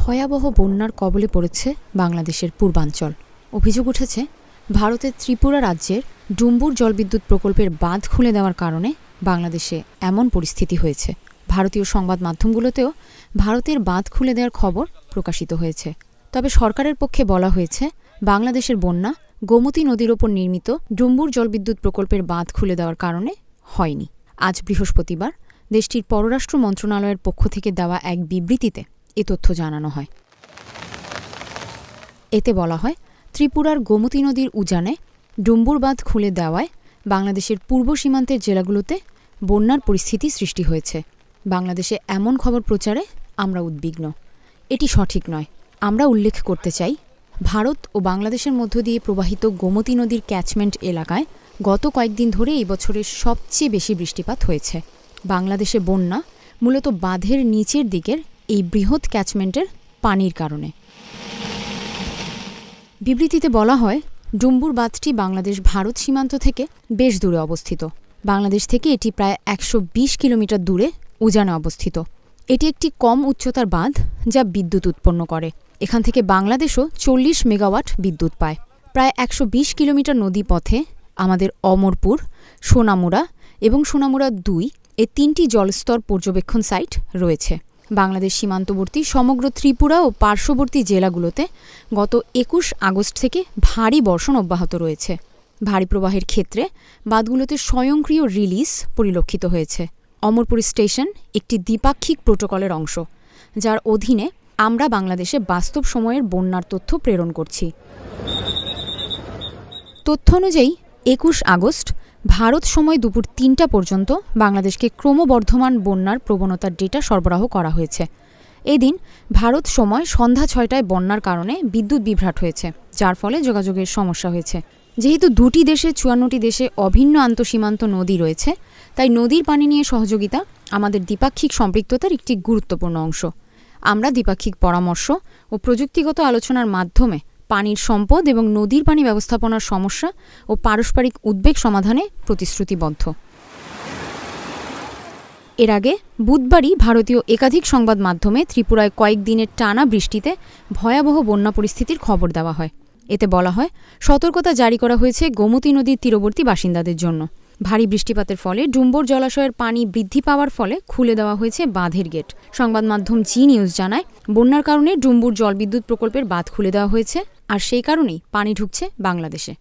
ভয়াবহ বন্যার কবলে পড়েছে বাংলাদেশের পূর্বাঞ্চল। অভিযোগ উঠেছে ভারতের ত্রিপুরা রাজ্যের ডুম্বুর জলবিদ্যুৎ প্রকল্পের বাঁধ খুলে দেওয়ার কারণে বাংলাদেশে এমন পরিস্থিতি হয়েছে। ভারতীয় সংবাদ মাধ্যমগুলোতেও ভারতের বাঁধ খুলে দেওয়ার খবর প্রকাশিত হয়েছে। তবে সরকারের পক্ষে বলা হয়েছে বাংলাদেশের বন্যা গোমতী নদীর ওপর নির্মিত ডুম্বুর জলবিদ্যুৎ প্রকল্পের বাঁধ খুলে দেওয়ার কারণে হয়নি। আজ বৃহস্পতিবার দেশটির পররাষ্ট্র মন্ত্রণালয়ের পক্ষ থেকে দেওয়া এক বিবৃতিতে এ তথ্য জানানো হয়। এতে বলা হয়, ত্রিপুরার গোমতী নদীর উজানে ডুম্বুর বাঁধ খুলে দেওয়ায় বাংলাদেশের পূর্ব সীমান্তের জেলাগুলোতে বন্যার পরিস্থিতি সৃষ্টি হয়েছে। বাংলাদেশে এমন খবর প্রচারে আমরা উদ্বিগ্ন। এটি সঠিক নয়। আমরা উল্লেখ করতে চাই, ভারত ও বাংলাদেশের মধ্য দিয়ে প্রবাহিত গোমতী নদীর ক্যাচমেন্ট এলাকায় গত কয়েকদিন ধরে এই বছরের সবচেয়ে বেশি বৃষ্টিপাত হয়েছে। বাংলাদেশে বন্যা মূলত বাঁধের নিচের দিকের এই বৃহৎ ক্যাচমেন্টের পানির কারণে। বিবৃতিতে বলা হয়, ডুম্বুর বাঁধটি বাংলাদেশ ভারত সীমান্ত থেকে বেশ দূরে অবস্থিত। বাংলাদেশ থেকে এটি প্রায় ১২০ কিলোমিটার দূরে উজানে অবস্থিত। এটি একটি কম উচ্চতার বাঁধ যা বিদ্যুৎ উৎপন্ন করে। এখান থেকে বাংলাদেশও ৪০ মেগাওয়াট বিদ্যুৎ পায়। প্রায় ১২০ কিলোমিটার নদী পথে আমাদের অমরপুর, সোনামুড়া এবং সোনামুড়া ২ এই ৩টি জলস্তর পর্যবেক্ষণ সাইট রয়েছে। বাংলাদেশ সীমান্তবর্তী সমগ্র ত্রিপুরা ও পার্শ্ববর্তী জেলাগুলোতে গত ২১ আগস্ট থেকে ভারী বর্ষণ অব্যাহত রয়েছে। ভারী প্রবাহের ক্ষেত্রে বাঁধগুলোতে স্বয়ংক্রিয় রিলিজ পরিলক্ষিত হয়েছে। অমরপুর স্টেশন একটি দ্বিপাক্ষিক প্রোটোকলের অংশ, যার অধীনে আমরা বাংলাদেশে বাস্তব সময়ের বন্যার তথ্য প্রেরণ করছি। তথ্য অনুযায়ী ২১ আগস্ট ভারত সময় দুপুর ৩টা পর্যন্ত বাংলাদেশকে ক্রমবর্ধমান বন্যার প্রবণতার ডেটা সরবরাহ করা হয়েছে। এদিন ভারত সময় সন্ধ্যা ৬টায় বন্যার কারণে বিদ্যুৎ বিভ্রাট হয়েছে, যার ফলে যোগাযোগের সমস্যা হয়েছে। যেহেতু দুটি দেশে ৫৪টি দেশে অভিন্ন আন্তঃসীমান্ত নদী রয়েছে, তাই নদীর পানি নিয়ে সহযোগিতা আমাদের দ্বিপাক্ষিক সম্পৃক্ততার একটি গুরুত্বপূর্ণ অংশ। আমরা দ্বিপাক্ষিক পরামর্শ ও প্রযুক্তিগত আলোচনার মাধ্যমে পানির সম্পদ এবং নদীর পানি ব্যবস্থাপনার সমস্যা ও পারস্পরিক উদ্বেগ সমাধানে প্রতিশ্রুতিবদ্ধ। এর আগে বুধবারই ভারতীয় একাধিক সংবাদ মাধ্যমে ত্রিপুরায় কয়েকদিনের টানা বৃষ্টিতে ভয়াবহ বন্যা পরিস্থিতির খবর দেওয়া হয়। এতে বলা হয়, সতর্কতা জারি করা হয়েছে গোমতী নদীর তীরবর্তী বাসিন্দাদের জন্য। ভারী বৃষ্টিপাতের ফলে ডুম্বুর জলাশয়ের পানি বৃদ্ধি পাওয়ার ফলে খুলে দেওয়া হয়েছে বাঁধের গেট। সংবাদ মাধ্যম জি নিউজ জানায়, বন্যার কারণে ডুম্বুর জলবিদ্যুৎ প্রকল্পের বাঁধ খুলে দেওয়া হয়েছে, আর সেই কারণেই পানি ঢুকছে বাংলাদেশে।